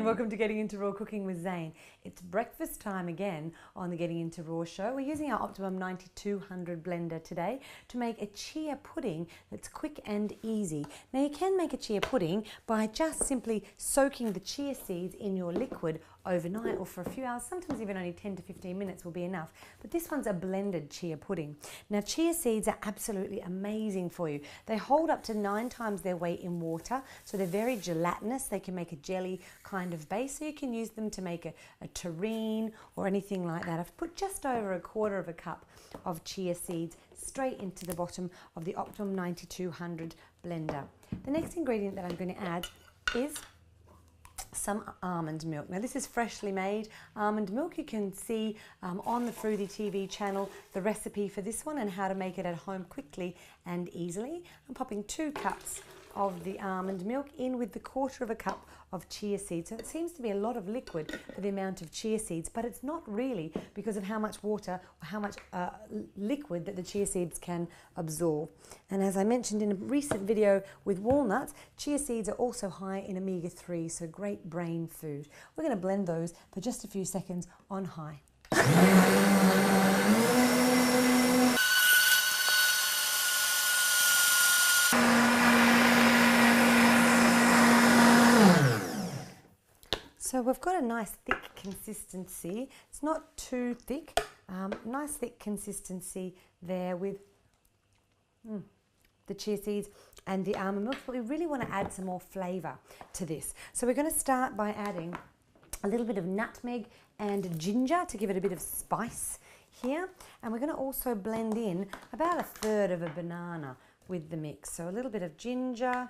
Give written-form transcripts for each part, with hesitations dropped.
welcome to Getting Into Raw Cooking with Zane. It's breakfast time again on the Getting Into Raw show. We're using our Optimum 9200 blender today to make a chia pudding that's quick and easy. Now you can make a chia pudding by just simply soaking the chia seeds in your liquid overnight or for a few hours, sometimes even only 10 to 15 minutes will be enough. But this one's a blended chia pudding. Now chia seeds are absolutely amazing for you. They hold up to 9 times their weight in water, so they're very gelatinous. They can make a jelly kind of base, so you can use them to make a terrine or anything like that. I've put just over a quarter of a cup of chia seeds straight into the bottom of the Optimum 9200 blender. The next ingredient that I'm going to add is some almond milk. Now this is freshly made almond milk. You can see on the Fruity TV channel the recipe for this one and how to make it at home quickly and easily. I'm popping 2 cups of the almond milk in with the quarter of a cup of chia seeds. So it seems to be a lot of liquid for the amount of chia seeds, but it's not really because of how much water or how much liquid that the chia seeds can absorb. And as I mentioned in a recent video with walnuts, chia seeds are also high in omega-3, so great brain food. We're going to blend those for just a few seconds on high. So we've got a nice thick consistency. It's not too thick, nice thick consistency there with the chia seeds and the almond milk, but we really want to add some more flavour to this. So we're going to start by adding a little bit of nutmeg and ginger to give it a bit of spice here. And we're going to also blend in about 1/3 of a banana with the mix. So a little bit of ginger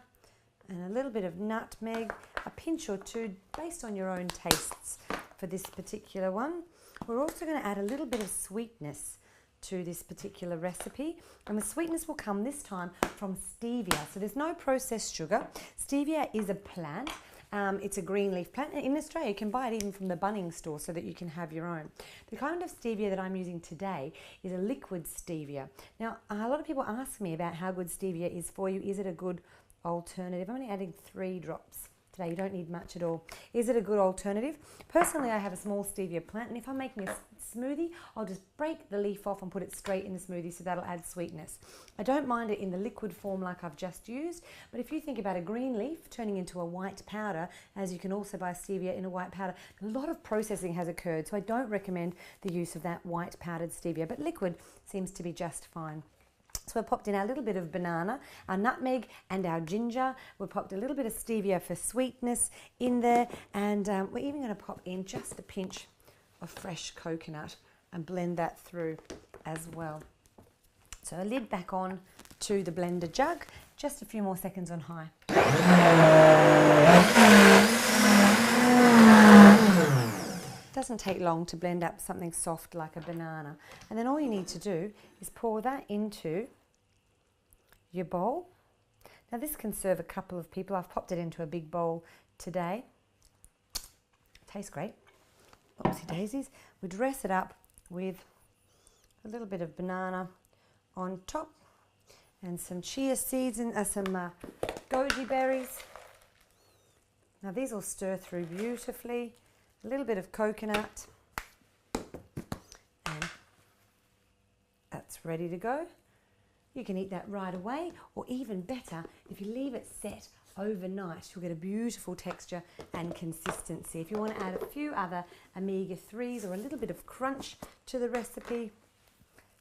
and a little bit of nutmeg, a pinch or 2 based on your own tastes for this particular one. We're also going to add a little bit of sweetness to this particular recipe, and the sweetness will come this time from stevia. So there's no processed sugar. Stevia is a plant. It's a green leaf plant. In Australia, you can buy it even from the Bunnings store so that you can have your own. The kind of stevia that I'm using today is a liquid stevia. Now, a lot of people ask me about how good stevia is for you. Is it a good alternative? I'm only adding 3 drops today. You don't need much at all. Is it a good alternative? Personally, I have a small stevia plant, and if I'm making a smoothie, I'll just break the leaf off and put it straight in the smoothie, so that'll add sweetness. I don't mind it in the liquid form like I've just used, but if you think about a green leaf turning into a white powder, as you can also buy stevia in a white powder, a lot of processing has occurred, so I don't recommend the use of that white powdered stevia, but liquid seems to be just fine. So we've popped in our little bit of banana, our nutmeg and our ginger. We've popped a little bit of stevia for sweetness in there, and we're even going to pop in just a pinch of fresh coconut and blend that through as well. So a lid back on to the blender jug, just a few more seconds on high. Doesn't take long to blend up something soft like a banana, and then all you need to do is pour that into your bowl. Now this can serve a couple of people. I've popped it into a big bowl today. Tastes great. Oopsie daisies. We dress it up with a little bit of banana on top and some chia seeds and some goji berries. Now these will stir through beautifully. A little bit of coconut, and that's ready to go. You can eat that right away, or even better, if you leave it set overnight, you'll get a beautiful texture and consistency. If you want to add a few other omega-3s or a little bit of crunch to the recipe,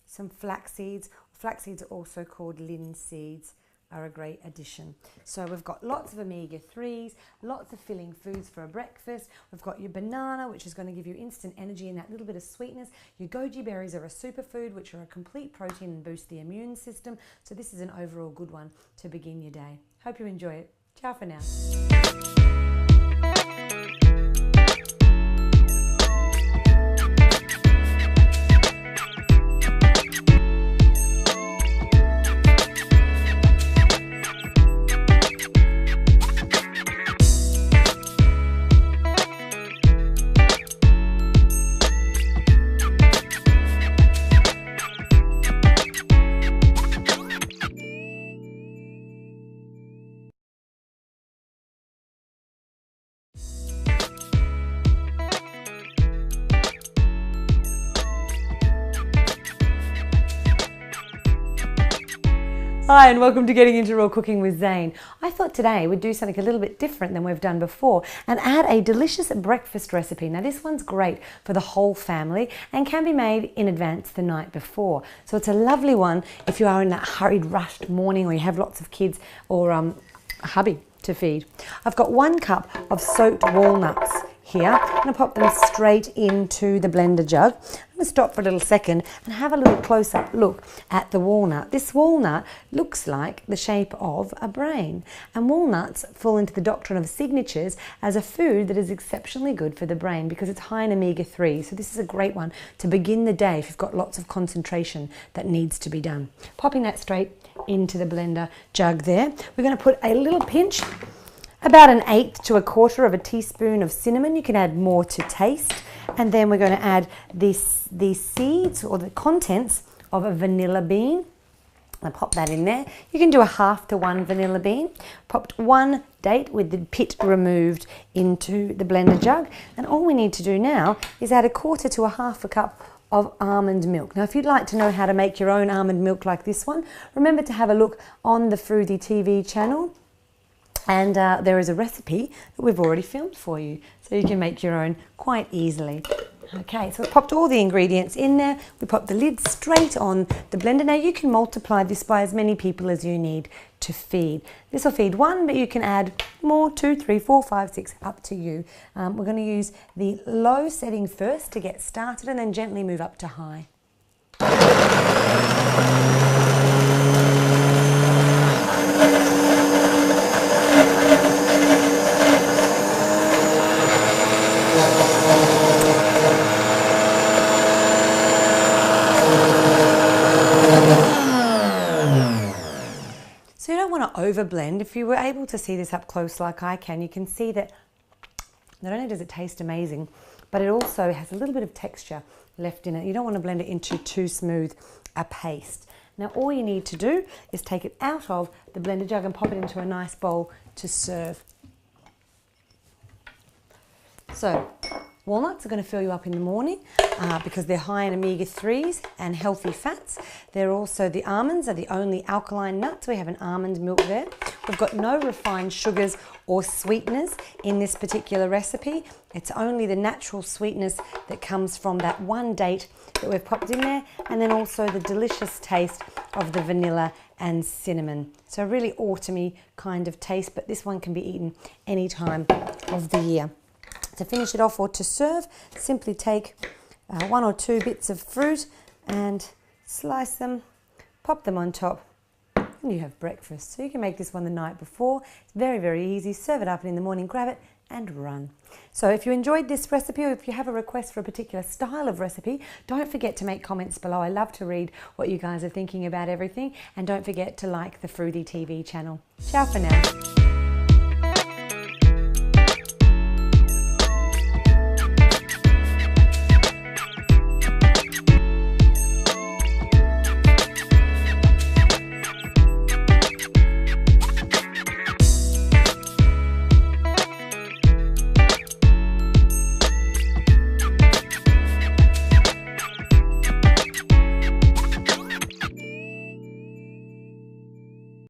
some flax seeds. Flax seeds are also called linseeds, are a great addition. So we've got lots of omega-3s, lots of filling foods for a breakfast. We've got your banana, which is going to give you instant energy and that little bit of sweetness. Your goji berries are a superfood, which are a complete protein and boost the immune system. So this is an overall good one to begin your day. Hope you enjoy it. Ciao for now. Hi and welcome to Getting Into Raw Cooking with Zane. I thought today we'd do something a little bit different than we've done before and add a delicious breakfast recipe. Now this one's great for the whole family and can be made in advance the night before. So it's a lovely one if you are in that hurried, rushed morning or you have lots of kids or a hubby to feed. I've got 1 cup of soaked walnuts here. I'm going to pop them straight into the blender jug. I'm going to stop for a little second and have a little close-up look at the walnut. This walnut looks like the shape of a brain, and walnuts fall into the doctrine of signatures as a food that is exceptionally good for the brain because it's high in omega-3. So this is a great one to begin the day if you've got lots of concentration that needs to be done. Popping that straight into the blender jug there. We're going to put a little pinch, about 1/8 to 1/4 of a teaspoon of cinnamon. You can add more to taste. And then we're going to add the seeds or the contents of a vanilla bean. I'll pop that in there. You can do 1/2 to 1 vanilla bean. Popped 1 date with the pit removed into the blender jug. And all we need to do now is add 1/4 to 1/2 a cup of almond milk. Now if you'd like to know how to make your own almond milk like this one, remember to have a look on the Fruity TV channel. And there is a recipe that we've already filmed for you, so you can make your own quite easily. Okay, so we've popped all the ingredients in there. We popped the lid straight on the blender. Now you can multiply this by as many people as you need to feed. This will feed 1, but you can add more, 2, 3, 4, 5, 6, up to you. We're going to use the low setting first to get started and then gently move up to high. So you don't want to overblend. If you were able to see this up close like I can, you can see that not only does it taste amazing, but it also has a little bit of texture left in it. You don't want to blend it into too smooth a paste. Now all you need to do is take it out of the blender jug and pop it into a nice bowl to serve. So walnuts are going to fill you up in the morning because they're high in omega-3s and healthy fats. They're also, the almonds are the only alkaline nuts. We have an almond milk there. We've got no refined sugars or sweeteners in this particular recipe. It's only the natural sweetness that comes from that 1 date that we've popped in there, and then also the delicious taste of the vanilla and cinnamon. So a really autumny kind of taste, but this one can be eaten any time of the year. To finish it off or to serve, simply take 1 or 2 bits of fruit and slice them, pop them on top, and you have breakfast. So you can make this one the night before. It's very, very easy. Serve it up and in the morning, grab it and run. So if you enjoyed this recipe or if you have a request for a particular style of recipe, don't forget to make comments below. I love to read what you guys are thinking about everything, and don't forget to like the Fruity TV channel. Ciao for now.